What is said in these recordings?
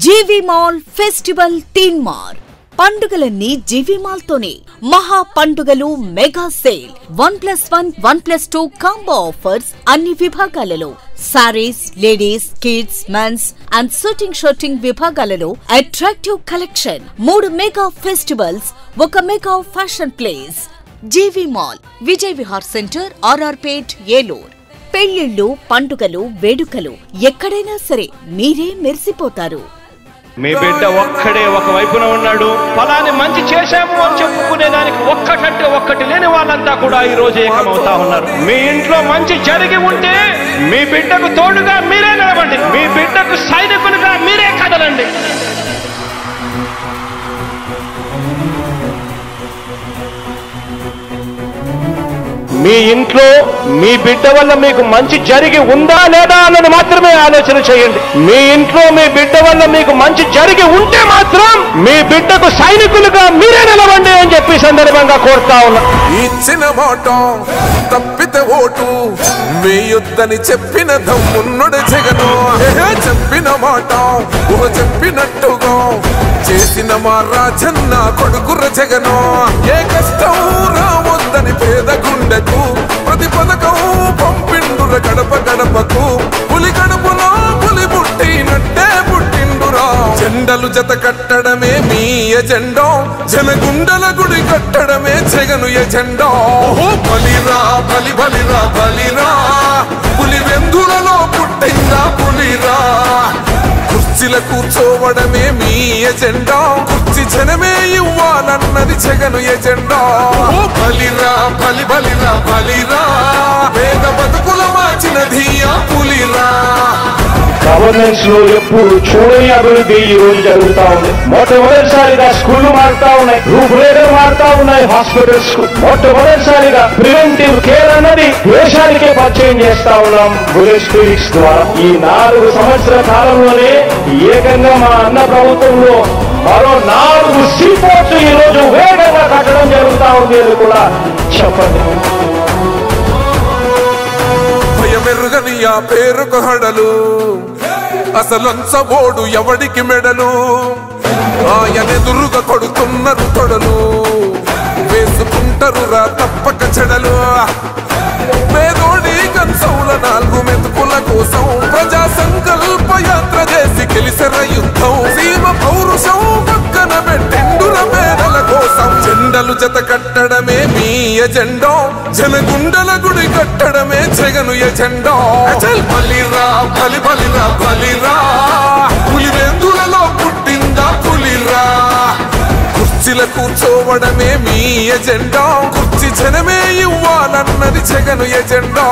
జీవి mall festival theme మార్ పండుగలన్నీ జీవి mall తోనే మహా పండుగలు మెగా సేల్ 1+1 1+2 కాంబో ఆఫర్స్ అన్ని విభాగాలలో saris ladies kids men's and suiting విభాగాలలో అట్రాక్టివ్ కలెక్షన్ 3 మెగా ఫెస్టివల్స్ ఒక mega fashion place GV mall Vijay Vihar centre RR Pet Eluru పెళ్లిళ్ళు పండుగలు వేడుకలు ఎక్కడైనా సరే మీరే మెరిసిపోతారు మీ బిడ్డ ఒక్కడే ఒక వైపున ఉన్నాడు ఫలాని మంచి చేశాము అని చెప్పుకునేదానికి ఒక్కటంటే ఒక్కటి లేని వాళ్ళంతా కూడా ఈ రోజు ఏకమవుతా ఉన్నారు మీ ఇంట్లో మంచి జరిగి ఉంటే మీ బిడ్డకు తోడుగా మీరే నిలబండి మీ బిడ్డకు సైనికులుగా మీరే కదలండి మీ ఇంట్లో మీ బిడ్డ వల్ల మీకు మంచి జరిగి ఉందా లేదా అన్నది మాత్రమే ఆలోచన చేయండి మీ ఇంట్లో మీ బిడ్డ వల్ల మీకు మంచి జరిగి ఉంటే మాత్రం మీ బిడ్డకు సైనికులుగా మీరే నిలవండి అని చెప్పి సందర్భంగా కోరుతా ఉన్నా ఇచ్చిన మాట తప్పితే ఓటు వేయొద్దని చెప్పిన దమ్మున్నడు జగను చెప్పిన మాట చెప్పినట్టుగా చేసిన మా రాజన్న కొడుకుర జగను ఏ కష్టం రావద్దని పేద గుండెకు ప్రతి పథకం పంపిండుర గడప గడపకు పులి గడపలో పులి పుట్టినట్టే పుట్టిండురా జెండలు జత కట్టడమే మీ ఎజెండా జనగుండల గుడి కట్టడమే జగను ఎజెండా బలిరా బలి బలిరా బలిరా పులి వెందులలో పుట్టిందా పులిరా కుర్చీల కూర్చోవడమే మీ ఎజెండా కుర్చీ జనమే ఇవ్వాలన్నది జగను ఎజెండా బలిరా బలి బలిరా బలిరా పేద బతుకుల మార్చినది ఆ పులిరా గవర్నెన్స్ లో ఎప్పుడు చూడని అభివృద్ధి ఈ రోజు జరుగుతా ఉంది మొట్టమొదటిసారిగా స్కూళ్లు మారుతా ఉన్నాయి రూపురేఖలు మారుతా ఉన్నాయి హాస్పిటల్స్ కు మొట్టమొదటిసారిగా ప్రివెంటివ్ కేర్ అన్నది దేశానికే పరిచయం చేస్తా ఉన్నాం బుల్లెట్ క్లినిక్స్ ద్వారా ఈ 4 సంవత్సరాల కాలంలోనే ఏకంగా మా అన్న ప్రభుత్వంలో మరో 4 సీపోర్ట్స్ ఈ రోజు వేగంగా కట్టడం జరుగుతా ఉంది అని కూడా చెప్పండి భయమెరుగని ఆ పేరుకు హడలు అసలంచబోడు ఎవడికి మెడలు ఆయనెదురుగా కొడుతున్నారు తొడలు వేసుకుంటారు రా తప్పక చెడలు పేదోడి కంచౌల 4 మెతుకుల కోసం ప్రజా సంకల్ప యాత్ర చేసి గెలిసెర యుద్ధం సీమ పౌరుషం పక్కన పెట్టిండుర పేదల కోసం జెండలు జత కట్టడమే మీ ఎజెండా జనగుండల గుడి కట్టడమే జగను ఎజెండా బలిరా బలి బలిరా బలిరా పులి వెందులలో పుట్టిందా పులిరా కుర్చీల కూర్చోవడమే మీ ఎజెండా కుర్చీ జనమే ఇవ్వాలన్నది జగను ఎజెండా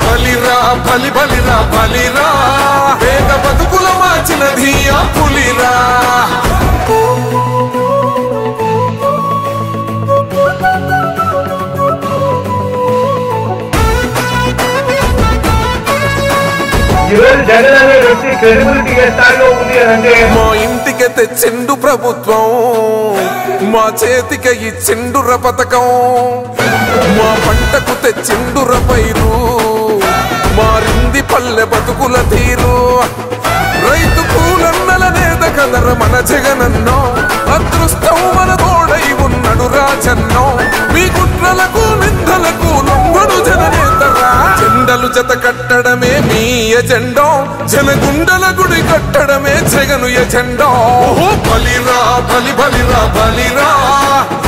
బలిరా బలి బలిరా బలిరా పేద బతుకుల మార్చినది ఆ పులిరా జగన్ అనే వ్యక్తి క్రెడిబిలిటీ ఏ స్థాయిలో ఉంది అంటే మా ఇంటికి తెచ్చిండు ప్రభుత్వం మా చేతికి ఇచ్చిండుర పథకం మా పంటకు తెచ్చిండుర పైరు మారింది పల్లె బతుకుల తీరు రైతు కూలన్నల నేత కదర మన జగనన్నో అదృష్టం మన తోడై ఉన్నడు రాజన్నో మీ కుట్రలకు నిందలకు లొంగడు జననేతరా జెండలు జత కట్టడమే మీ ఎజెండా జనగుండల గుడి కట్టడమే జగను ఎజెండా బలిరా బలి బలిరా బలిరా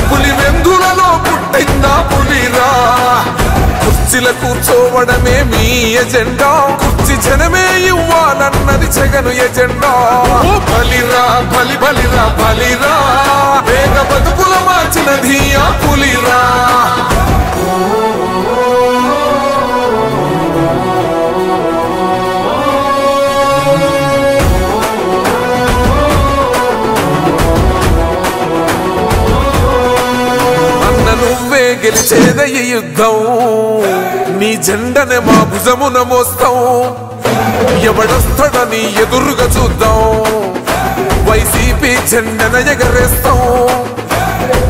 పులి వెందులలో పుట్టిందా పులిరా కుర్చీల కూర్చోవడమే మీ ఎజెండా కుర్చీ జనమే ఇవ్వాలన్నది జగను ఎజెండా బలిరా బలి బలిరా బలిరా పేద బతుకుల మార్చినది ఆ పులిరా నువ్వే గెలిచేద ఈ యుద్ధం నీ జెండనే మా భుజమున మోస్తాం ఎవడొస్తాడని ఎదురుగా చూద్దాం వైసీపీ జెండన ఎగరేస్తాం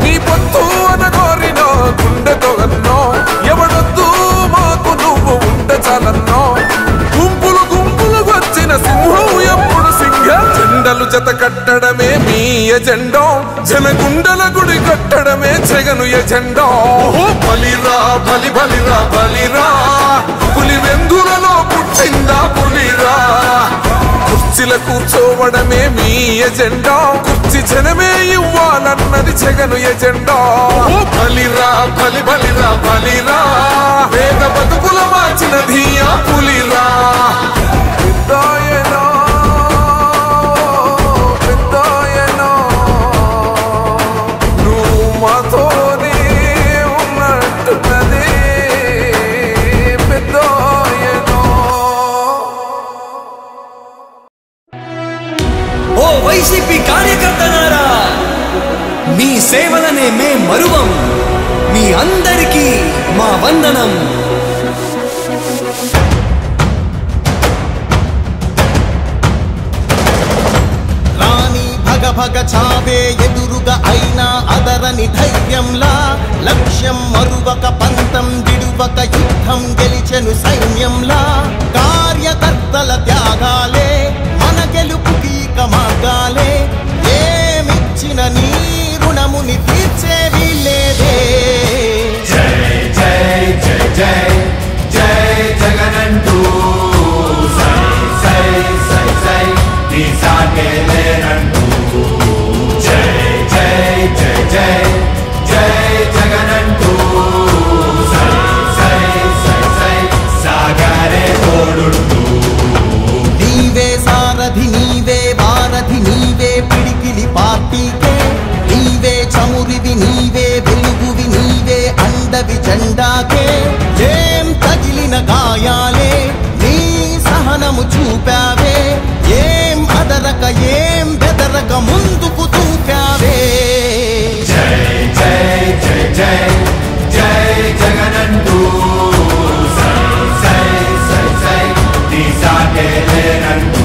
నీ పొత్తు అనగోరిన గుండెతో అన్నో ఎవడొద్దు మాకు నువ్వు ఉండ చాలన్నో గుంపులు గుంపులు వచ్చిన సింహం ఎప్పుడు సింహ జెండలు జత ఎజెండా జనగుండల గుడి కట్టడమే జగను ఎజెండా బలిరా బలి బలిరా బలిరా పులివెందులలో పుట్టిందా పులిరా కుర్చీల కూర్చోవడమే మీ ఎజెండా కుర్చీ జనమే ఇవ్వాలన్నది జగను ఎజెండా బలిరా బలి బలిరా బలిరా వేద బతుకుల మార్చినది ఆ పులిరా పెద్దాయనా పెద్దాయనా నువ్వు మాతోనే ఉన్నట్టున్నదే పెద్దాయనా. ఓ వైసీపీ కార్యకర్తలారా, మీ సేవలనే మే మరువం. మీ అందరికీ మా వందనం. రాణి భగ భగ చావే ఎదురుగా అయినా అదరని ధైర్యంలా లక్ష్యం మరువక పంతం విడువక యుద్ధం గెలిచెను సైన్యంలా కార్యకర్తల త్యాగాలే మన గెలుపుకి మార్గాలే ఏమిచ్చిన నీ రుణముని తీర్చేవి లేదే. జై జై జై జై జై జగనంటూ సై సై సై సై నీ సాగే లేనంటూ జై జై జై జై జై జగనంటూ సై సై సై సై సాగరే తోడుంటూ నీవే సారథి నీవే వారధి నీవే పిడికిలి పార్టీకే నీవే చమురివి నీవే వెలుగువి నీవే అండవి జెండాకే ఏం తగిలిన గాయాలే నీ సహనము చూపావే ఏం అదరక ఏం బెదరక ముందుకు దూకావే. జై జై జై జై జై జగనంటూ సై సై సై సై నీ సాగే లేనంటూ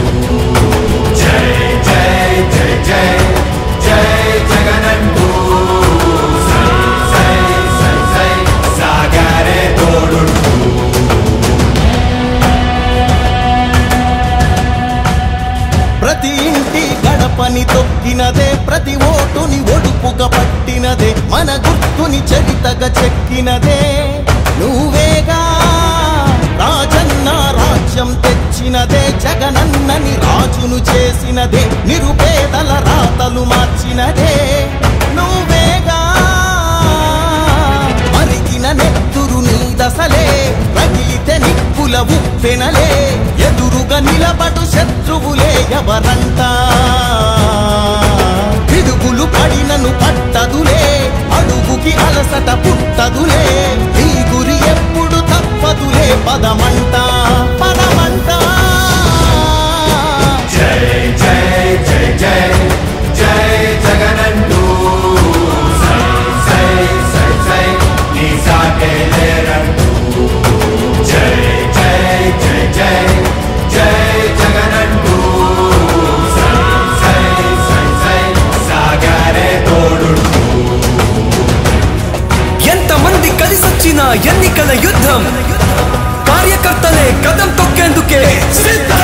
జై జై జై జై జై జగనంటూ సై సై సై సై సాగరే తోడుంటూ ప్రతి ఇంటి గడపని తొక్కినదే ప్రతి ఓటుని ఒడుపుగా పట్టినదే మన గుర్తుని చరితగా చెక్కినదే నువ్వేగా రాజన్న రాజ్యం తెచ్చినదే జగనన్నని రాజును చేసినదే నిరుపేదల రాతలు మార్చినదే నువ్వేగా మరిగిన నెత్తురు నీ దశలే రగిలితే నిప్పుల ఉప్పెనలే ఎదురుగా నిలబడు శత్రువులే ఎవరంట పిడుగులు పడినను పట్టదులే అడుగుకి అలసట పుట్టదులే ఈ గురి ఎప్పుడు తప్పదులే పదమంట పదమంట. జై జై జై జై జై జగనంటూ సై సై సై సై నీ సాగే లేనంటూ జై జై జై జై జై జగనంటూ సై సై సై సై సాగరే తోడుంటూ ఎంతమంది కలిసొచ్చిన ఎన్నికల యుద్ధం కార్యకర్తలే కదం తొక్కేందుకే సిద్ధం.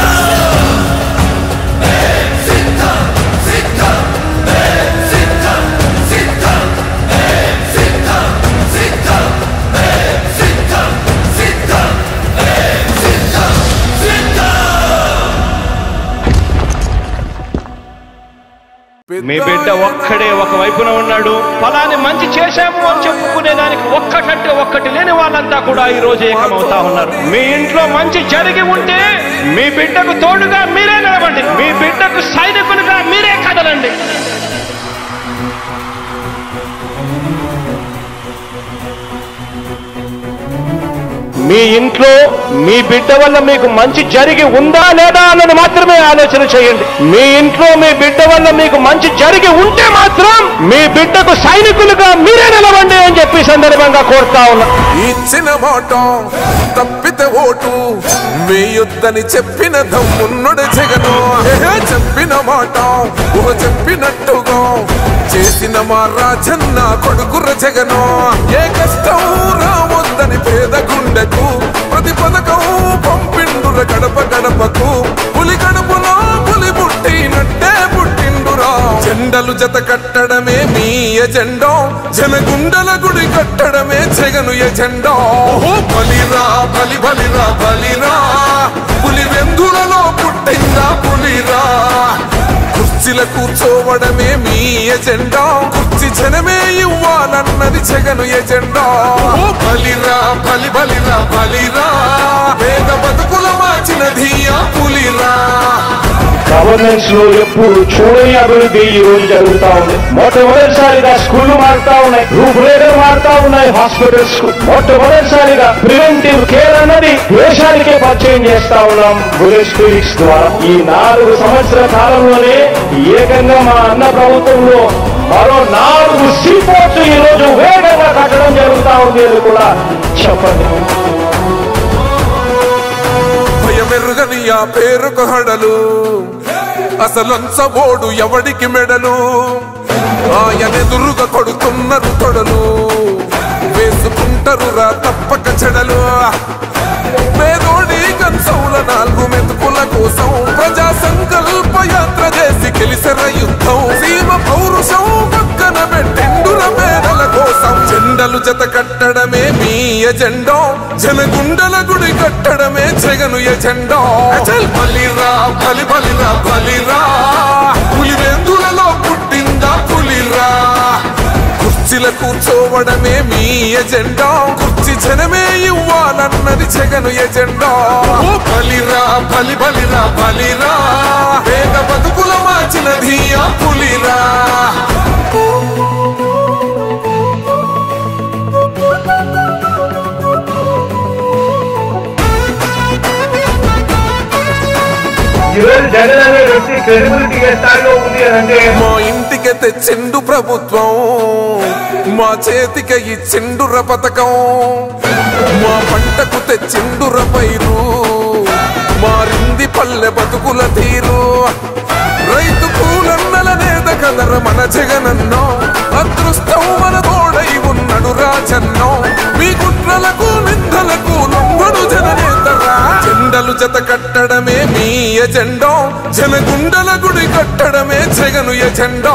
మీ బిడ్డ ఒక్కడే ఒక వైపున ఉన్నాడు. ఫలాన్ని మంచి చేశాము అని చెప్పుకునేదానికి ఒక్కటంటే ఒక్కటి లేని వాళ్ళంతా కూడా ఈ రోజు ఏకమవుతా ఉన్నారు. మీ ఇంట్లో మంచి జరిగి ఉంటే మీ బిడ్డకు తోడుగా మీరే నిలబండి. మీ బిడ్డకు సైనికులుగా మీరే కదలండి. మీ ఇంట్లో మీ బిడ్డ వల్ల మీకు మంచి జరిగి ఉందా లేదా అన్నది మాత్రమే ఆలోచన చేయండి. మీ ఇంట్లో మీ బిడ్డ వల్ల మీకు మంచి జరిగి ఉంటే మాత్రం మీ బిడ్డకు సైనికులుగా మీరే నిలవండి అని చెప్పి సందర్భంగా కోరుతా ఉన్నా. ఇచ్చిన మాట తప్పితే ఓటు వేయొద్దని చెప్పిన దమ్మున్నడు జగను. చెప్పిన మాట చెప్పినట్టుగా చేసిన మా రాజన్న కొడుకుర జగను. ఏ కష్టం రావద్దని పేద గుండెకు ప్రతి పథకం పంపిండుర గడప గడపకు. పులి గడపలో పులి పుట్టినట్టే పుట్టిండురా. జెండలు జత ఎజెండా జనగుండల గుడి కట్టడమే జగను ఎజెండా బలిరా బలి బలిరా బలిరా పులి వెందులలో పుట్టిందా పులిరా కుర్చీల కూర్చోవడమే మీ ఎజెండా కుర్చీ జనమే ఇవ్వాలన్నది జగను ఎజెండా బలిరా బలి బలిరా బలిరా పేద బతుకుల మార్చినది ఆ పులిరా గవర్నెన్స్ లో ఎప్పుడు చూడని అభివృద్ధి ఈ రోజు జరుగుతా ఉంది. మొట్టమొదటిసారిగా స్కూళ్లు మారుతా ఉన్నాయి, రూపురేఖలు మారుతా ఉన్నాయి, హాస్పిటల్స్ మొట్టమొదటిసారిగా ప్రివెంటివ్ కేర్ అన్నది దేశానికే పరిచయం చేస్తా ఉన్నాం బుల్లెట్ క్లినిక్స్ ద్వారా. ఈ 4 సంవత్సరాల కాలంలోనే ఏకంగా మా అన్న ప్రభుత్వంలో మరో 4 సీపోర్ట్స్ ఈ రోజు వేగంగా కట్టడం జరుగుతా ఉంది అని కూడా చెప్పండి. భయమెరుగని ఆ పేరుకు హడలు అసలంచబోడు ఎవడికి మెడలు ఆయనెదురుగా కొడుతున్నారు తొడలు వేసుకుంటారు రా తప్పక చెడలు పేదోడి కంచౌల 4 మెతుకుల కోసం ప్రజా సంకల్ప యాత్ర చేసి గెలిసెర యుద్ధం సీమ పౌరుషం పక్కన పెట్టిండుర పేదల కోసం జెండలు జత కట్టడమే మీ ఎజెండా జనగుండల గుడి కట్టడమే జగను ఎజెండా బలిరా బలి బలిరా బలిరా పులి వెందులలో పుట్టిందా పులిరా కుర్చీల కూర్చోవడమే మీ ఎజెండా కుర్చీ జనమే ఇవ్వాలన్నది జగను ఎజెండా బలిరా బలి బలిరా బలిరా పేద బతుకుల మార్చినది ఆ పులిరా జగన్ అనే వ్యక్తి క్రెడిబిలిటీ ఏ స్థాయిలో ఉంది అంటే మా ఇంటికి తెచ్చిండు ప్రభుత్వం మా చేతికి ఇచ్చిండుర పథకం మా పంటకు తెచ్చిండుర పైరు మారింది పల్లె బతుకుల తీరు రైతు కూలన్నల నేత కదర మన జగనన్నో అదృష్టం మన తోడై ఉన్నడు రాజన్నో మీ కుట్రలకు నిందలకు లొంగడు జననేతరా జెండలు జత కట్టడమే మీ ఎజెండా జనగుండల గుడి కట్టడమే జగను ఎజెండా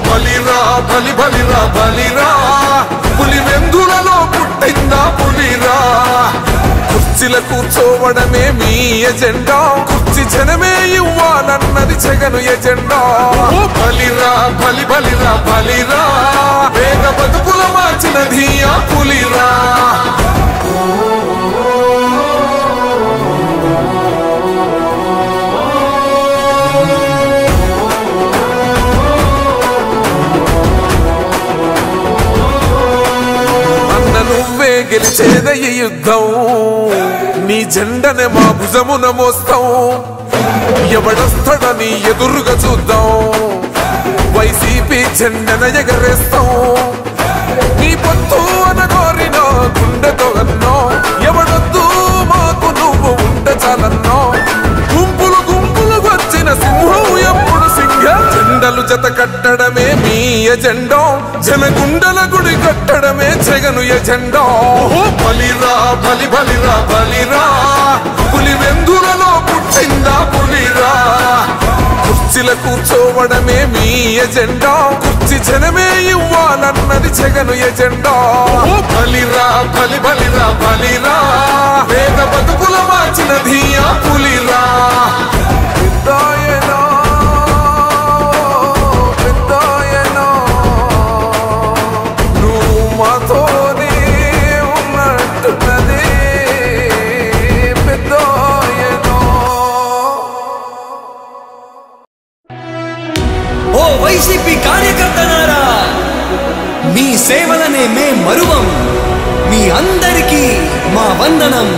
బలిరా బలి బలిరా బలిరా పులి వెందులలో పుట్టిందా పులిరా కుర్చీల కూర్చోవడమే మీ ఎజెండా కుర్చీ జనమే ఇవ్వాలన్నది జగను ఎజెండా బలిరా బలి బలిరా బలిరా పేద బతుకుల మార్చినది ఆ పులిరా నువ్వే గెలిచేద ఈ యుద్ధం నీ జెండనే మా భుజమున మోస్తాం ఎవడొస్తాడని ఎదురుగా చూద్దాం వైసీపీ జెండన ఎగరేస్తాం నీ పొత్తు అనగోరిన గుండెతో అన్నో ఎవడొద్దు మాకు నువ్వు ఉండ చాలన్నో గుంపులు గుంపులు వచ్చిన సింహం ఎప్పుడు సింహ జెండలు జత కట్టడమే మీ ఎజెండా జనగుండల గుడి కట్టడమే జగను ఎజెండా బలిరా బలి బలిరా బలిరా పులి వెందులలో పుట్టిందా పులిరా కుర్చీల కూర్చోవడమే మీ ఎజెండా కుర్చీ జనమే ఇవ్వాలన్నది జగను ఎజెండా బలిరా బలి బలిరా బలిరా పేద బతుకుల మార్చినది ఆ పులిరా వైసీపీ కార్యకర్తలారా మీ సేవలనే మే మరువం మీ అందరికీ మా వందనం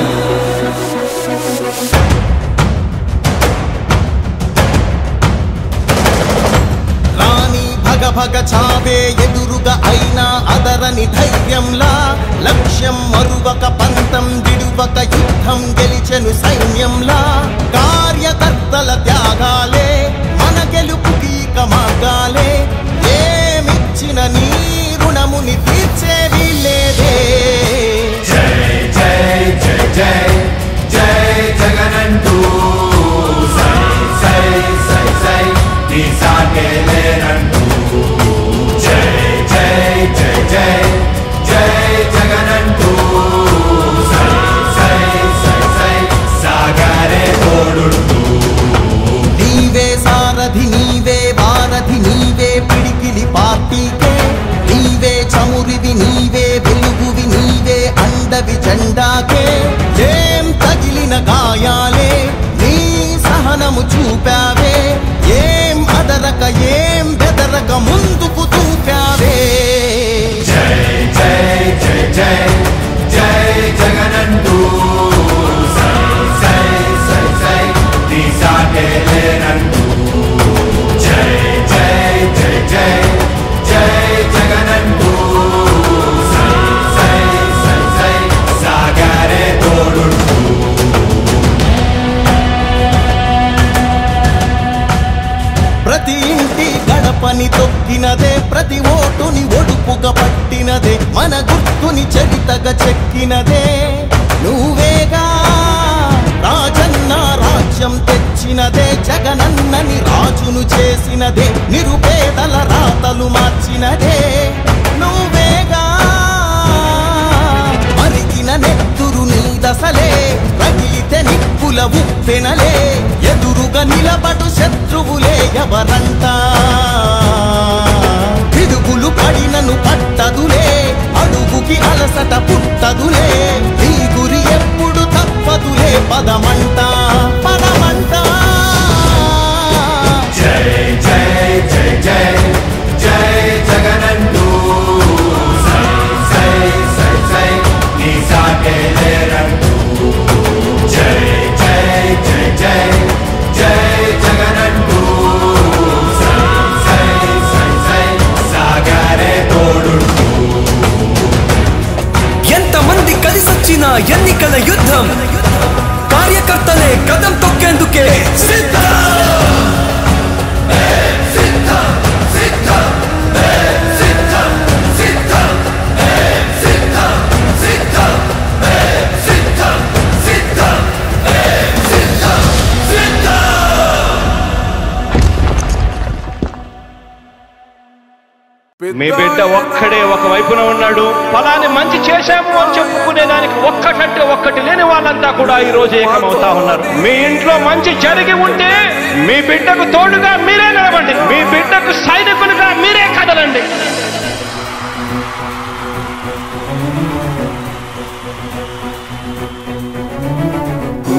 రాణి భగ భగ చావే ఎదురుగా అయినా అదరని ధైర్యంలా లక్ష్యం మరువక పంతం విడువక యుద్ధం గెలిచెను సైన్యంలా కార్యకర్తల త్యాగాలే మన గెలుపుకి మార్గాలే ఏమిచ్చిన నీ రుణముని తీర్చేవి లేదే జై జై జై జై జై జగనంటూ సై సై సై సై నీ సాగే లేనంటూ జై సాటే లేనంటూ జై జై జై జై జై జగనంటూ సై సై సై సై సాగారే తోడుంటూ ప్రతి ఇంటి గడపని తొక్కినదే, ప్రతి ఓటుని ఒడుపుగా పట్టినదే, మన గుర్తుని చరితగా చెక్కినదే నువ్వేగా. రాజన్న రాజ్యం తెచ్చినదే, జగనన్నని రాజును చేసినదే, నిరుపేదల రాతలు మార్చినదే నువ్వేగా. మరిగిన నెత్తురు నీ దశలే, రగిలితే నిప్పుల ఉప్పెనలే, ఎదురుగా నిలబడు శత్రువులే ఎవరంట. పిడుగులు పడినను పట్టదులే, అడుగుకి అలసట పుట్టదులే, నీ గురి ఎప్పుడు తప్పదులే, పదమంట పదమంట. జై జై జై జై జై జగనంటూ సై సై సై సై నీ సాటే లేరంటూ జై జై జై జై జై జగనంటూ సై సై సై సై సాగారే తోడుంటూ. ఎంతమంది కలిసొచ్చిన ఎన్నికల యుద్ధం, కార్యకర్తలే కదం తొక్కేందుకే సిద్ధం. మీ బిడ్డ ఒక్కడే ఒక వైపున ఉన్నాడు. ఫలాన్ని మంచి చేశాము అని చెప్పుకునే దానికి ఒక్కటంటే ఒక్కటి లేని వాళ్ళంతా కూడా ఈ రోజు ఏకమవుతా ఉన్నారు. మీ ఇంట్లో మంచి జరిగి ఉంటే మీ బిడ్డకు తోడుగా మీరే నిలబండి, మీ బిడ్డకు సైనికులుగా మీరే కదలండి.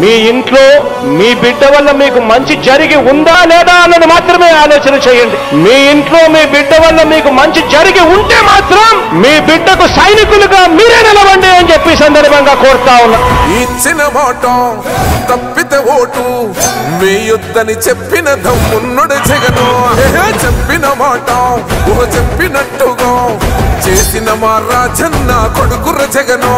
మీ ఇంట్లో మీ బిడ్డ వల్ల మీకు మంచి జరిగి ఉందా లేదా అన్నది మాత్రమే ఆలోచన చేయండి. మీ ఇంట్లో మీ బిడ్డ వల్ల మీకు మంచి జరిగి ఉంటే మాత్రం మీ బిడ్డకు సైనికులుగా మీరే నిలవండి అని చెప్పి సందర్భంగా కోరుతా ఉన్నా. ఇచ్చిన మాట తప్పితే ఓటు వేయొద్దని చెప్పిన దమ్మున్నడు జగను. చెప్పిన మాట ఊహ చెప్పినట్టుగా చేసిన మా రాజన్న కొడుకుర జగను.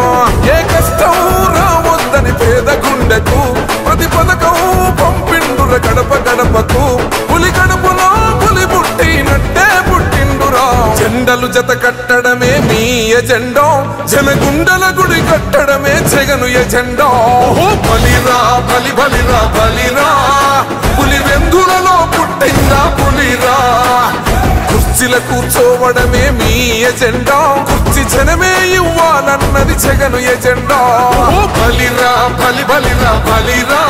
ఏ కష్టం రావద్దని పేద గుండెకు ప్రతి పథకం పంపిండుర గడప గడపకు. పులి గడపలో పులి పుట్టినట్టే పుట్టిండురా. జెండలు జత కట్టడమే మీ ఎజెండా, జనగుండల గుడి కట్టడమే జగను ఎజెండా. బలిరా బలి బలిరా బలిరా, పులి వెందులలో పుట్టిందా పులిరా. కుర్చీల కూర్చోవడమే మీ ఎజెండా, కుర్చీ జనమే ఇవ్వాలన్నది జగను ఎజెండా. బలిరా బలి బలిరా బలిరా,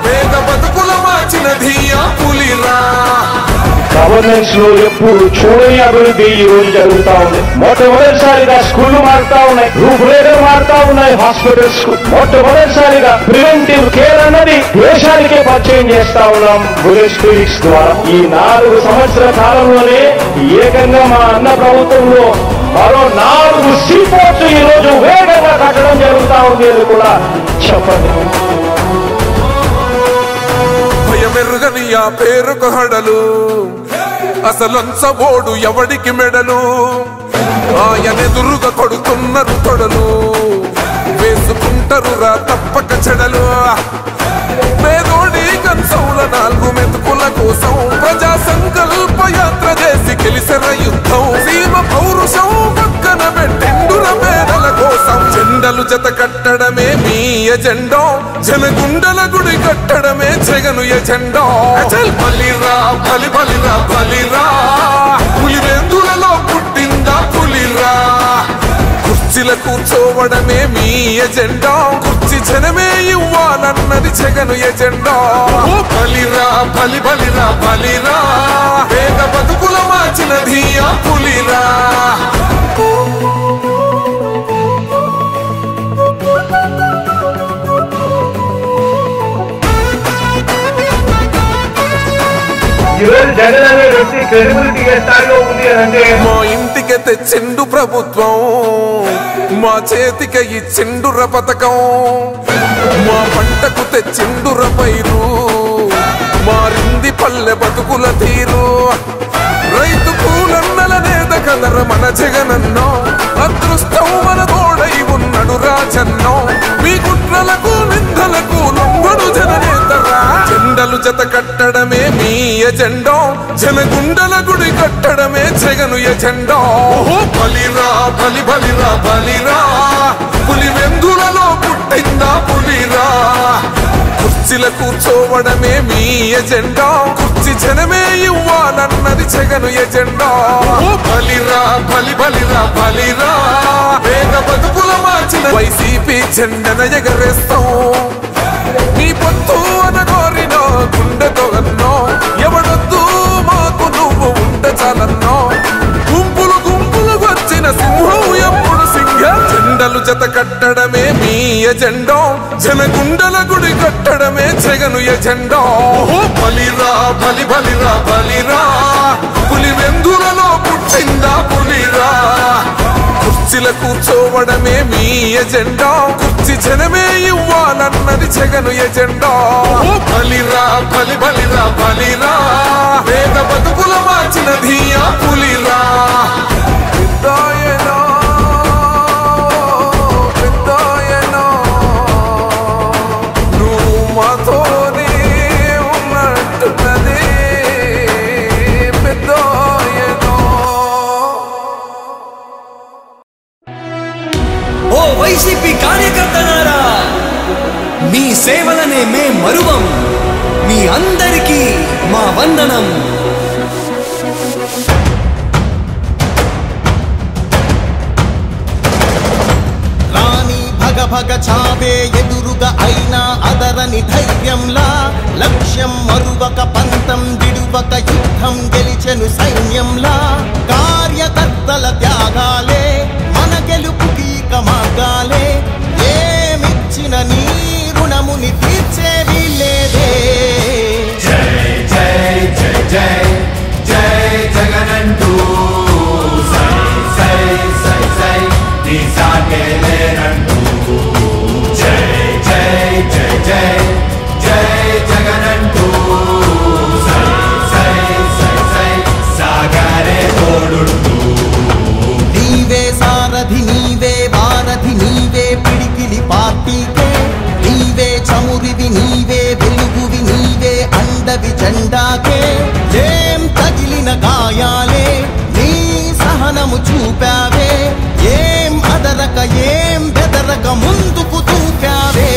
పేద బతుకుల మార్చినది ఆ పులిరా. గవర్నెన్స్ లో ఎప్పుడు చూడని అభివృద్ధి ఈ రోజు జరుగుతా ఉంది. మొట్టమొదటిసారిగా స్కూళ్లు మారుతా ఉన్నాయి, రూపురేఖలు మారుతా ఉన్నాయి, హాస్పిటల్స్ మొట్టమొదటిసారిగా ప్రివెంటివ్ కేర్ అన్నది దేశానికే పరిచయం చేస్తా ఉన్నాం బుల్లెట్ క్లినిక్స్ ద్వారా. ఈ 4 సంవత్సరాల కాలంలోనే ఏకంగా మా అన్న ప్రభుత్వంలో మరో 4 సీపోర్ట్స్ ఈ రోజు వేగంగా కట్టడం జరుగుతా ఉంది అని కూడా చెప్పండి. భయమెరుగని ఆ పేరుకు హడలు, అసలంచబోడు ఎవడికి మెడలు. ఆయనెదురుగా కొడుతున్నారు తొడలు, వేసుకుంటారు రా తప్పక చెడలు. పేదోడి కంచంల 4 మెతుకుల కోసం ప్రజా సంకల్ప యాత్ర చేసి గెలిసిన యుద్ధం. సీమ పౌరుషం పక్కన పెట్టిండుర పేదల కోసం. జెండలు జత కట్టడమే మీ ఎజెండా, జనగుండల గుడి కట్టడమే జగను ఎజెండా. బలిరా బలి బలిరా బలిరా, పులి వెందులలో పుట్టిందా పులిరా. కుర్చీల కూర్చోవడమే మీ ఎజెండా, కుర్చీ జనమే ఇవ్వాలన్నది జగను ఎజెండా. బలిరా బలి బలిరా బలిరా, పేద బతుకుల మార్చినది ఆ పులిరా. జగన్ అనే వ్యక్తి క్రెడిబిలిటీ ఏ స్థాయిలో ఉంది అంటే మా ఇంటికి తెచ్చిండు ప్రభుత్వం, మా చేతికి ఇచ్చిండుర పథకం. మా పంటకు తెచ్చిండుర పైరు, మారింది పల్లె బతుకుల తీరు రైతు కూలన్నల నేత కదర మన జగనన్నో అదృష్టం మన తోడై ఉన్నడు రాజన్నో మీ కుట్రలకు నిందలకు లొంగడు జననేతరా జెండలు జత కట్టడమే మీ ఎజెండో జనగుండల గుడి కట్టడమే జగను ఎజెండో బలిరా బలి బలిరా బలిరా పులి వెందులలో పుట్టిందా పులిరా కుర్చీల కూర్చోవడమే మీ ఎజెండా కుర్చీ జనమే ఇవ్వాలన్నది జగను ఎజెండా బలిరా బలి బలిరా బలిరా వేగ బతుకుల మార్చిన వైసీపీ జెండన ఎగరేస్తాం మీ పొత్తు అనగోరినో గుండెతో అన్నో ఎవడొద్దు మాకు నువ్వు ఉండ చాలన్నో గుంపులు గుంపులు వచ్చిన సింహం ఎప్పుడు సింహ జెండలు జత కట్టడమే మీ ఎజెండో జనగుండల గుడి కట్టడమే జగను ఎజెండో బలిరా బలి బలిరా బలిరా పులి వెందులలో పుట్టిందా పులిరా కుర్చీల కూర్చోవడమే మీ ఎజెండా కుర్చీ జనమే ఇవ్వాలన్నది జగను ఎజెండా బలిరా బలి బలిరా బలిరా వేద బతుకుల మార్చినది ఆ పులిరా నువ్వు మాతోనే ఉన్నట్టున్నది పెద్దోయనో ఓ వైసీపీ కార్యకర్తలారా మీ సేవలనే మే మరువం మీ అందరికీ మా వందనం రాణి భగ భగ చావే ఎదురుగా అయినా అదరని ధైర్యంలా లక్ష్యం మరువక పంతం విడువక యుద్ధం గెలిచెను సైన్యంలా కార్యకర్తల త్యాగాలే మన గెలుపుకి మార్గాలే ఏమిచ్చిన నీ రుణముని తీర్చేది లేదే జై జై జై జై జై జగనంటూ సై సై సై సై నీ సాటే లేనంటూ జై జై జై జై జై జగనంటూ సై సై సై సై సాగరే తోడుంటూ నీవే సారథి నీవే వారధి నీవే పిడికిలి పార్టీకే నీవే చమురివి నీవే వెలుగువి నీవే అండవి జెండాకే ఏం తగిలిన గాయాలే నీ సహనము చూపావే ఏం అదరక ఏం బెదరక ముందుకు చూపావే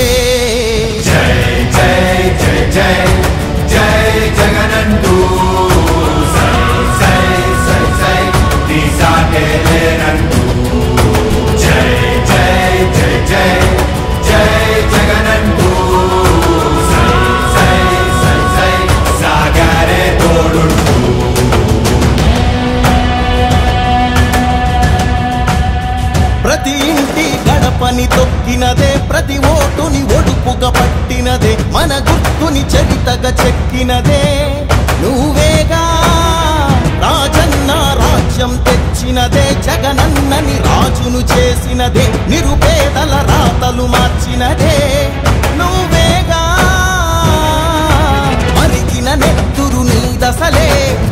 జై జై జై జై జై జగనంటూ సై సై సై సై నీ సాటే లేనంటూ జై జై జై జై జై జగనంటూ సై సై సై సై సాగరే తోడుంటూ ప్రతి ఇంటి గడపని తొక్కినదే ప్రతి ఓటుని ఒడుపుగా పట్టినదే మన గుర్తుని చరితగా చెక్కినదే నువ్వేగా రాజన్న రాజ్యం తెచ్చినదే జగనన్నని రాజును చేసినదే నిరుపేదల రాతలు మార్చినదే నువ్వేగా మరిగిన నెత్తురు నీ దశలే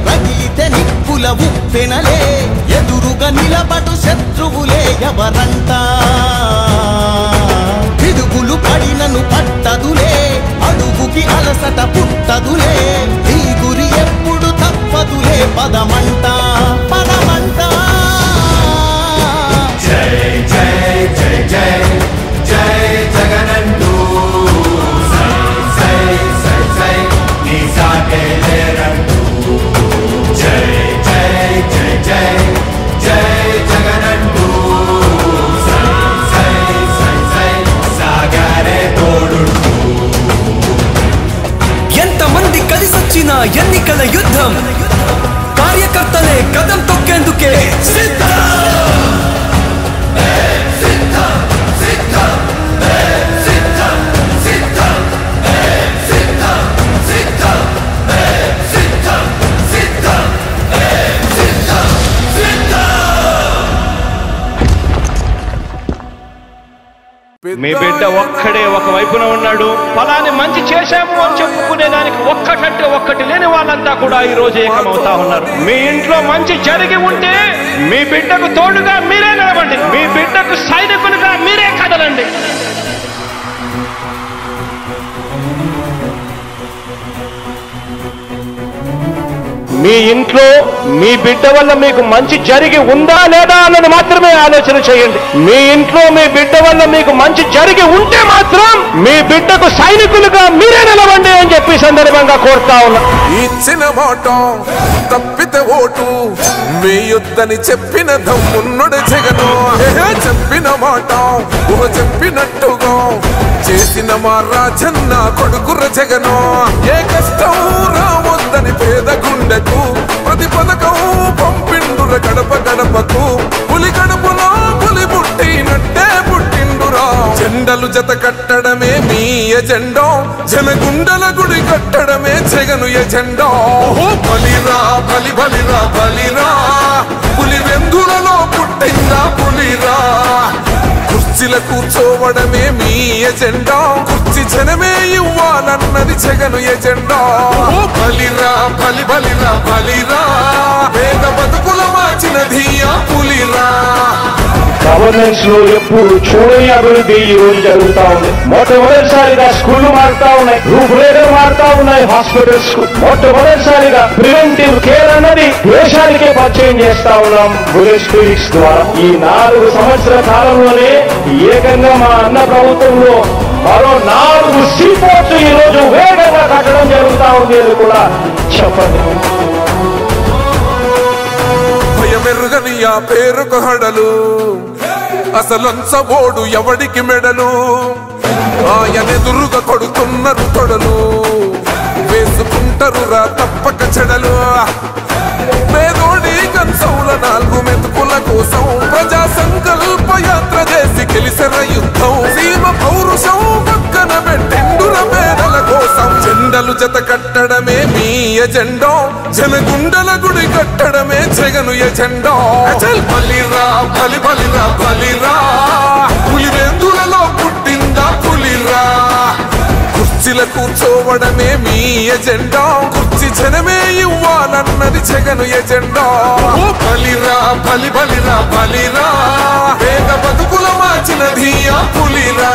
రగిలితే నిప్పుల ఉప్పెనలే ఎదురుగా నిలబడు శత్రువులే ఎవరంట పిడుగులు పడినను పట్టదులే అడుగుకి అలసట పుట్టదులే ఈ గురి ఎప్పుడు తప్పదులే పదమంట పదమంట జై జై జై జై జై జగనంటూ సై సై సై సై నీ సాటే లేరంటూ జై జై జై జై జై జగనంటూ సై సై సై సై సాగరే తోడుంటూ ఎంతమంది మీ బిడ్డ ఒక్కడే ఒక వైపున ఉన్నాడు. ఫలాన్ని మంచి చేశాము అని చెప్పుకునే దానికి ఒక్కటంటే ఒక్కటి లేని వాళ్ళంతా కూడా ఈ రోజు ఏకమవుతా ఉన్నారు. మీ ఇంట్లో మంచి జరిగి ఉంటే మీ బిడ్డకు తోడుగా మీరే నిలబండి, మీ బిడ్డకు సైనికులుగా మీరే కదలండి. మీ ఇంట్లో మీ బిడ్డ వల్ల మీకు మంచి జరిగి ఉందా లేదా అన్నది మాత్రమే ఆలోచన చేయండి. మీ ఇంట్లో మీ బిడ్డ వల్ల మీకు మంచి జరిగి ఉంటే మాత్రం మీ బిడ్డకు సైనికులుగా మీరే నిలవండి అని చెప్పి సందర్భంగా కోరుతా ఉన్నా. ఇచ్చిన మాట తప్పితే ఓటు మీ యుద్ధని చెప్పిన దమ్మున్నడు జగను. చెప్పిన మాట చెప్పినట్టుగా చేసిన మా రాజన్న కొడుకుర జగను. ఏ కష్టం రావద్దని పేద గుండెకు ప్రతి పథకం పంపిండుర గడప గడపకు. పులి గడపలో పులి పుట్టినట్టే పుట్టిండురా. జెండలు జత కట్టడమే మీ ఎజెండా, జనగుండల గుడి కట్టడమే జగను ఎజెండా. బలిరా బలి బలిరా బలిరా, పులి వెందులలో పుట్టిందా పులిరా. కుర్చీల కూర్చోవడమే మీ ఎజెండా, కుర్చీ జనమే ఇవ్వాలన్నది జగను ఎజెండా. బలిరా బలి బలిరా బలిరా, పేద బతుకుల మార్చినది ఆ పులిరా. గవర్నెన్స్ లో ఎప్పుడు చూడని అభివృద్ధి ఈ రోజు జరుగుతా ఉంది. మొట్టమొదటిసారిగా స్కూళ్లు మారుతా ఉన్నాయి, రూపురేఖలు మారుతా ఉన్నాయి. హాస్పిటల్స్ మొట్టమొదటిసారిగా ప్రివెంటివ్ కేర్ అన్నది దేశానికే పరిచయం చేస్తా ఉన్నాం బుల్లెట్ క్లినిక్స్ ద్వారా. ఈ 4 సంవత్సరాల కాలంలోనే ఏకంగా మా అన్న ప్రభుత్వంలో మరో 4 సీపోర్ట్స్ ఈ రోజు వేగంగా కట్టడం జరుగుతా ఉంది అని కూడా చెప్పండి. భయమెరుగని ఆ పేరుకు హడలు, అసలంచబోడు ఎవడికి మెడలు. ఆయనెదురుగా కొడుతున్నారు తొడలు, వేసుకుంటారు రా తప్పక చెడలు. పేదోడి కంచంల 4 మెతుకుల కోసం ప్రజా సంకల్ప యాత్ర చేసి గెలిసిన యుద్ధం. సీమ పౌరుషం పక్కన పెట్టిండుర పేదల కోసం. జెండలు జత కట్టడమే మీ ఎజెండా, జనగుండల గుడి కట్టడమే జగను ఎజెండా. బలిరా బలి బలిరా బలిరా, పులి వెందులలో పుట్టిందా పులిరా. కుర్చీల కూర్చోవడమే మీ ఎజెండా, కుర్చీ జనమే ఇవ్వాలన్నది జగను ఎజెండా. బలిరా బలి బలిరా బలిరా, పేద బతుకుల మార్చినది ఆ పులిరా.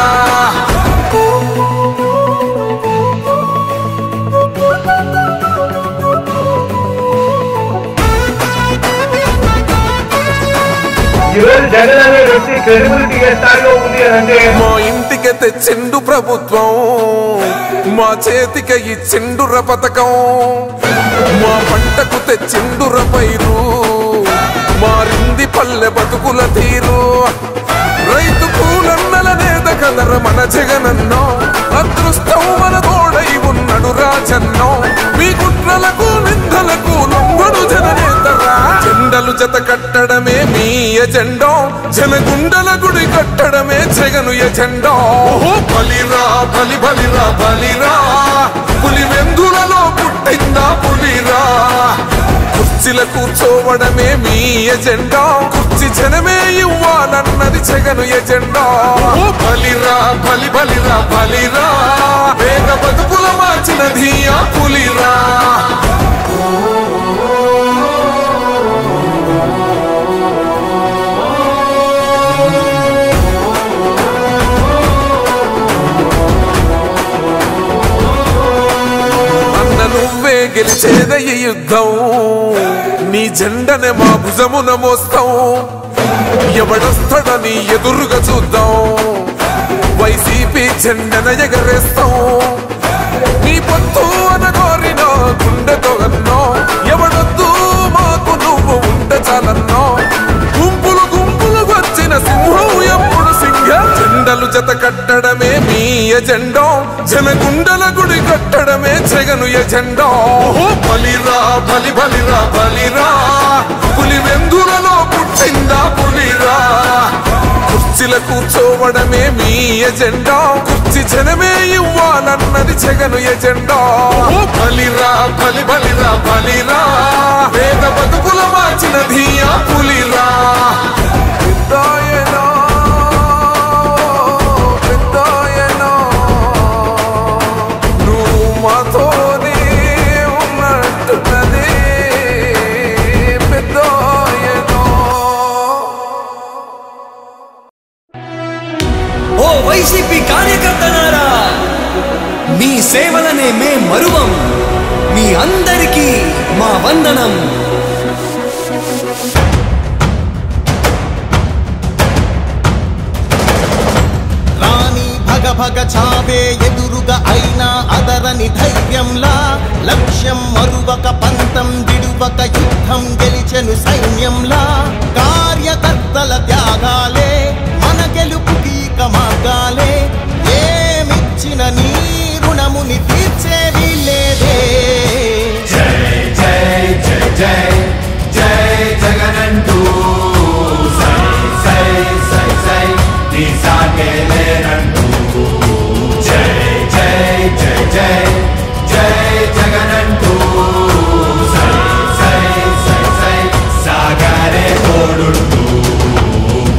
జగన్ అనే వ్యక్తి క్రెడిబిలిటీ ఏ స్థాయిలో ఉంది అంటే మా ఇంటికి తెచ్చిండు ప్రభుత్వం, మా చేతికి ఇచ్చిండుర పథకం. మా పంటకు తెచ్చిండుర పైరు, మారింది పల్లె బతుకుల తీరు. రైతు కూలన్నల నేత కదర మన జగనన్నో, అదృష్టం మన తోడై ఉన్నడు రాజన్నో. మీ కుట్రలకు నిందలకు లొంగడు జననేతరా. జెండలు జత కట్టడమే మీ ఎజెండా, జనగుండల గుడి కట్టడమే జగను ఎజెండా. బలిరా బలి బలిరా బలిరా, పులి వెందులలో పుట్టిందా పులిరా. కుర్చీల కూర్చోవడమే మీ ఎజెండా, కుర్చీ జనమే ఇవ్వాలన్నది జగను ఎజెండా. బలిరా బలి బలిరా బలిరా, పేద బతుకుల మార్చినది ఆ పులిరా. నువ్వే గెలిచేద ఈ యుద్ధం, నీ జెండనే మా భుజమున మోస్తాం. ఎవడొస్తాడని ఎదురుగా చూద్దాం, వైసీపీ జెండన ఎగరేస్తాం. నీ పొత్తు అనగోరిన గుండెతో అన్నో, ఎవడొద్దు మాకు నువ్వు ఉంటే చాలన్నో. గుంపులు గుంపులు వచ్చిన సింహం ఎప్పుడు సింహ. జెండలు జత కట్టడమే మీ ఎజెండా, జనగుండల గుడి కట్టడమే జగను ఎజెండా. బలిరా బలి బలిరా బలిరా, పులి వెందులలో పుట్టిందా పులిరా. కుర్చీల కూర్చోవడమే మీ ఎజెండా, కుర్చీ జనమే ఇవ్వాలన్నది జగను ఎజెండా. బలిరా బలి బలిరా బలిరా, పేద బతుకుల మార్చినది ఆ పులిరా. వైసీపీ కార్యకర్తలారా, మీ సేవలనే మే మరువం. మీ అందరికీ మా వందనం. రాణి భగ భగ చావే ఎదురుగా అయినా అదరని ధైర్యంలా, లక్ష్యం మరువక పంతం విడువక యుద్ధం గెలిచెను సైన్యంలా. కార్యకర్తల త్యాగాలే మన గెలుపుకి మార్గాలే. ఏమిచ్చిన నీ రుణముని తీర్చేది లేదే. జై జై జై జై జై జగనంటూ సై సై సై సై నీ సాగే లేనంటూ. జై జై జై జై జై జగనంటూ సై సై సై సై సాగరే తోడుంటూ.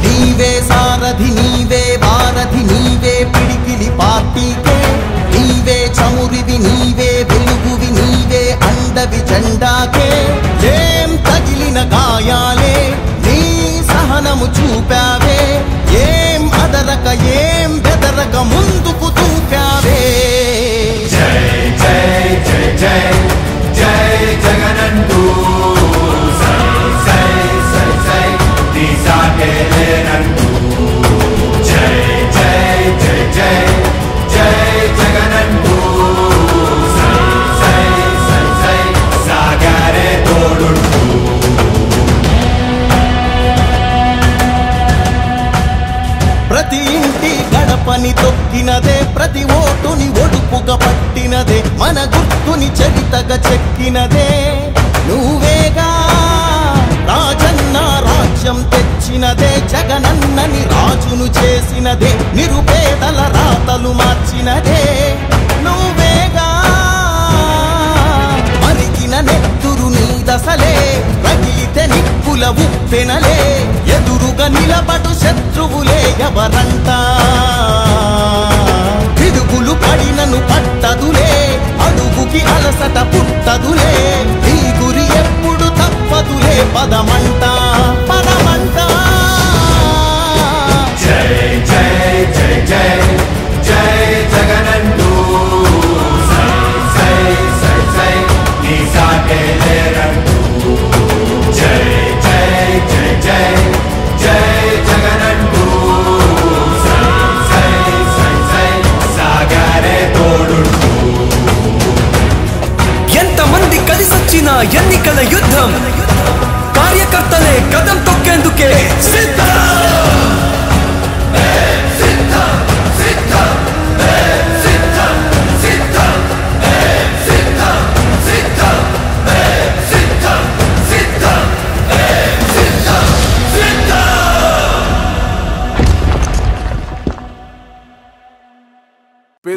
నీవే సారథి నీవే వారధి నీవే పిడికిలి పార్టీకే. నీవే చమురివి నీవే వెలుగువి నీవే అండవి జెండాకే. ఏం తగిలిన గాయాలే నీ సహనము చూపావే. ఏం అదరక ఏం బెదరక ముందుకు దూకావే. జై జై జై జై జై జగనంటూ సై సై సై సై నీ సాగే లేనంటూ. జై జై జై జై జై జగనంటూ సై సై సై సై సాగరే తోడుంటూ. ప్రతి ఇంటి గడపని తొక్కినదే, ప్రతి ఓటుని ఒడుపుగా పట్టినదే, మన గుర్తుని చరితగా చెక్కినదే నువ్వేగా. రాజన్న రాజ్యం తెచ్చినదే, జగనన్నని రాజును చేసినదే, నిరుపేదల రాతలు మార్చినదే నువ్వేగా. మరిగిన నెత్తురు నీ దశలే, రగిలితే నిప్పుల ఉప్పెనలే, ఎదురుగా నిలబడు శత్రువులే ఎవరంట. పిడుగులు పడినను పట్టదులే, అడుగుకి అలసట పుట్టదులే, ఈ గురి ఎప్పుడు తప్పదులే, పదమంట పదమంట. జై జై జై జై జై జగనంటూ సై సై సై సై నీ సాగే లేరంటూ. జై జై జై జై జై జగనంటూ సై సై సై సై సాగరే తోడుంటూ. ఎంతమంది కలిసొచ్చిన ఎన్నికల యుద్ధం, కార్యకర్తలే కదం తొక్కేందుకే సిద్ధం.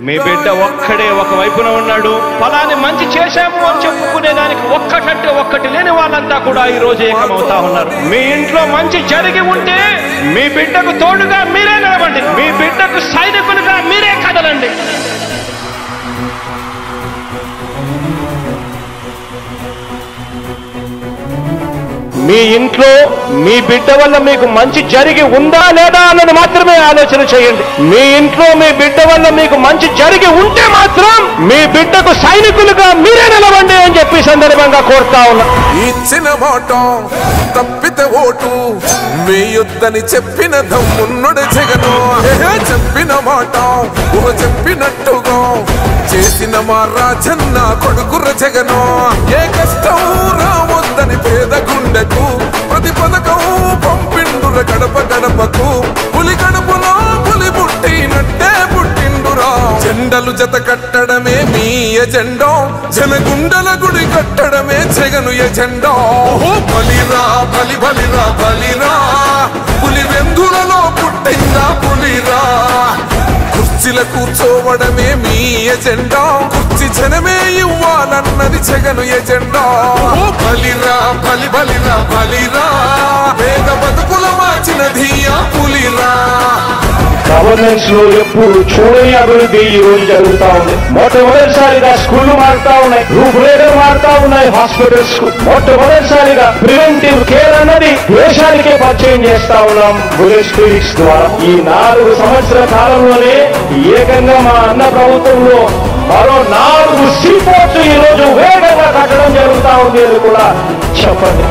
మీ బిడ్డ ఒక్కడే ఒక వైపున ఉన్నాడు. ఫలాన్ని మంచి చేశాము అని చెప్పుకునే దానికి ఒక్కటంటే ఒక్కటి లేని వాళ్ళంతా కూడా ఈ రోజు ఏకమవుతా ఉన్నారు. మీ ఇంట్లో మంచి జరిగి ఉంటే మీ బిడ్డకు తోడుగా మీరే నిలబండి. మీ బిడ్డకు సైనికులుగా మీరే కదలండి. మీ ఇంట్లో మీ బిడ్డ వల్ల మీకు మంచి జరిగి ఉందా లేదా అన్నది మాత్రమే ఆలోచన చేయండి. మీ ఇంట్లో మీ బిడ్డ వల్ల మీకు మంచి జరిగి ఉంటే మాత్రం మీ బిడ్డకు సైనికులుగా మీరే నిలవండి అని చెప్పి సందర్భంగా కోరుతా ఉన్నా. ఇచ్చిన మాట తప్పితే ఓటు వేయొద్దని చెప్పిన దమ్మున్నడు జగను. చెప్పిన మాట చెప్పినట్టుగా చేసిన మా రాజన్న కొడుకుర జగను. ఏ కష్టం రావద్దని పేద గుండెకు ప్రతి పథకం పంపిండుర గడప గడపకు. పులి గడపలో పులి పుట్టినట్టే పుట్టిండురా. జెండలు జత కట్టడమే మీ ఎజెండా, జనగుండల గుడి కట్టడమే జగను ఎజెండా. బలిరా బలి బలిరా బలిరా, పులి వెందులలో పుట్టిందా పులిరా. కుర్చీల కూర్చోవడమే మీ ఎజెండా, కుర్చీ జనమే ఇవ్వాలన్నది జగను ఎజెండా. బలిరా బలి బలిరా బలిరా, పేద బతుకుల మార్చినది ఆ పులిరా. గవర్నెన్స్ లో ఎప్పుడు చూడని అభివృద్ధి ఈ రోజు జరుగుతా ఉంది. మొట్టమొదటిసారిగా స్కూళ్లు మారుతా ఉన్నాయి, రూపురేఖలు మారుతా ఉన్నాయి. హాస్పిటల్స్ కు మొట్టమొదటిసారిగా ప్రివెంటివ్ కేర్ అన్నది దేశానికే పరిచయం చేస్తా ఉన్నాం బుల్లెట్ క్లినిక్స్ ద్వారా. ఈ 4 సంవత్సరాల కాలంలోనే ఏకంగా మా అన్న ప్రభుత్వంలో మరో 4 సీపోర్ట్స్ ఈ రోజు వేగంగా కట్టడం జరుగుతా ఉంది అని కూడా చెప్పండి.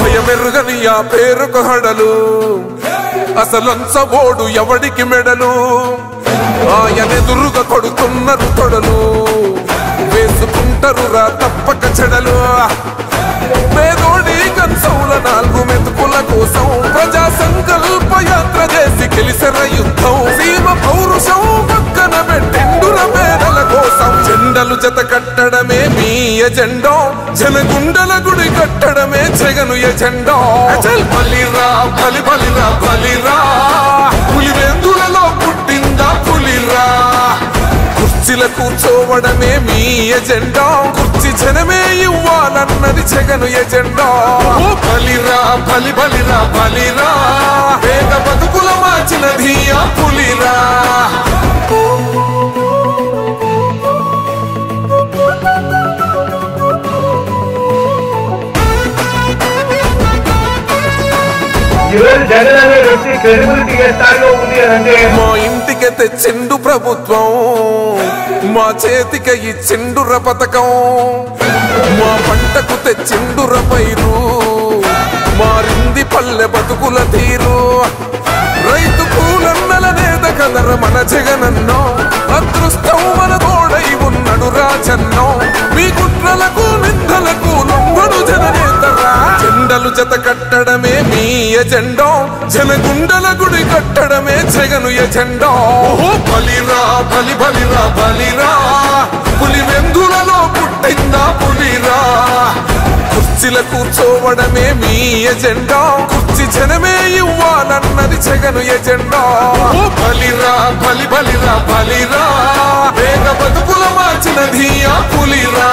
భయమెరుగని ఆ పేరుకు హడలు, అసలంచబోడు ఎవడికి మెడలు, ఆయనెదురుగా కొడుతున్నారు తొడలు, వేసుకుంటారు రా తప్పక చెడలు. పేదోడి కన్సౌల 4 మెతుకుల కోసం ప్రజా సంకల్ప యాత్ర చేసి గెలిసెర యుద్ధం. సీమ పౌరుషం పక్కన పెట్టిండుర పేదల కోసం. జెండలు జత కట్టడమే మీ ఎజెండా, జనగుండల గుడి కట్టడమే జగను ఎజెండా. బలిరా బలి బలిరా బలిరా, పులివెందులలో పుట్టిందా పులిరా. కుర్చీల కూర్చోవడమే మీ ఎజెండా, కుర్చీ జనమే ఇవ్వాలన్నది జగను ఎజెండా. బలిరా బలి బలిరా బలిరా, పేద బతుకుల మార్చినది ఆ పులిరా. జగన్ అనే వ్యక్తి క్రెడిబిలిటీ ఏ స్థాయిలో ఉంది అంటే మా ఇంటికి తెచ్చిండు ప్రభుత్వం, మా చేతికి ఇచ్చిండుర పథకం. మా పంటకు తెచ్చిండుర పైరు, మారింది పల్లె బతుకుల తీరు. రైతు కూలన్నల నేత కదర మన జగనన్నో, అదృష్టం మన తోడై ఉన్నడు రాజన్నో. మీ కుట్రలకు నిందలకు లొంగడు జననేతరా. జెండలు జత కట్టడమే మీ ఎజెండా, జనగుండల గుడి కట్టడమే జగను ఎజెండా. బలిరా బలి బలిరా బలిరా, పులివెందులలో పుట్టిందా పులిరా. కుర్చీల కూర్చోవడమే మీ ఎజెండా, కుర్చీ జనమే ఇవ్వాలన్నది జగను ఎజెండా. బలిరా బలి బలిరా బలిరా, పేద బతుకుల మార్చినది ఆ పులిరా.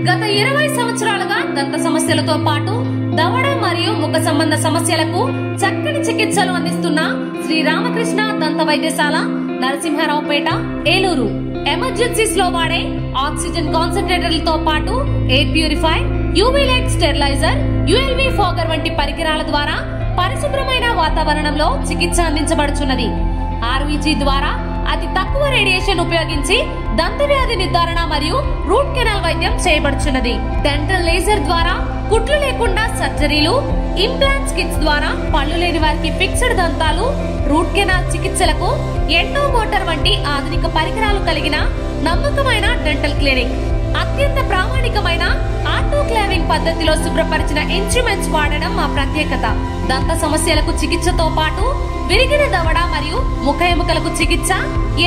గత 20 సంవత్సరాలుగా దంత సమస్యలతో పాటు దవడ మరియు ముఖ సంబంధ సమస్యలకు చక్కని చికిత్సలు అందిస్తున్న శ్రీ రామకృష్ణ దంత వైద్యశాల, నరసింహారావుపేట, ఏలూరు. ఎమర్జెన్సీస్ లో వాడే ఆక్సిజన్ కాన్సంట్రేటర్లతో పాటు air purify, UV light steriliser, ULV fogger వంటి పరికరాల ద్వారా పరిశుభ్రమైన వాతావరణంలో చికిత్స అందించబడుచున్నది. ఆర్వీజీ ద్వారా అతి తక్కువ రేడియేషన్ ఉపయోగించి దంత వ్యాధి నిర్ధారణ మరియు రూట్ కెనాల్ వైద్యం చేయబడుచున్నది. డెంటల్ లేజర్ ద్వారా కుట్లు లేకుండా సర్జరీలు, ఇంప్లాంట్స్ కిట్స్ ద్వారా పళ్ళు లేని వారికి ఫిక్స్డ్ దంతాలు, రూట్ కెనాల్ చికిత్సలకు ఎండో మోటార్ వంటి ఆధునిక పరికరాలు కలిగిన నమ్మకమైన డెంటల్ క్లినిక్. అత్యంత ప్రామాణికమైన ఆటోక్లావింగ్ పద్ధతిలో శుభ్రపరిచిన ఇన్స్ట్రుమెంట్స్ వాడడం మా ప్రత్యేకత. దంత సమస్యలకు చికిత్సతో పాటు విరిగిన దవడ మరియు ముఖ ఎముకలకు చికిత్స,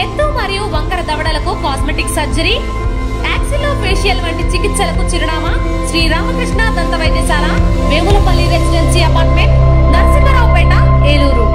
ఎత్తు మరియు వంకర దవడలకు కాస్మెటిక్ సర్జరీ, యాక్సిలోఫేషియల్ వంటి చికిత్సలకు చిరునామా శ్రీ రామకృష్ణ దంత వైద్యశాల, వేములపల్లి రెసిడెన్సీ అపార్ట్మెంట్, నరసింహారావుపేట, ఏలూరు.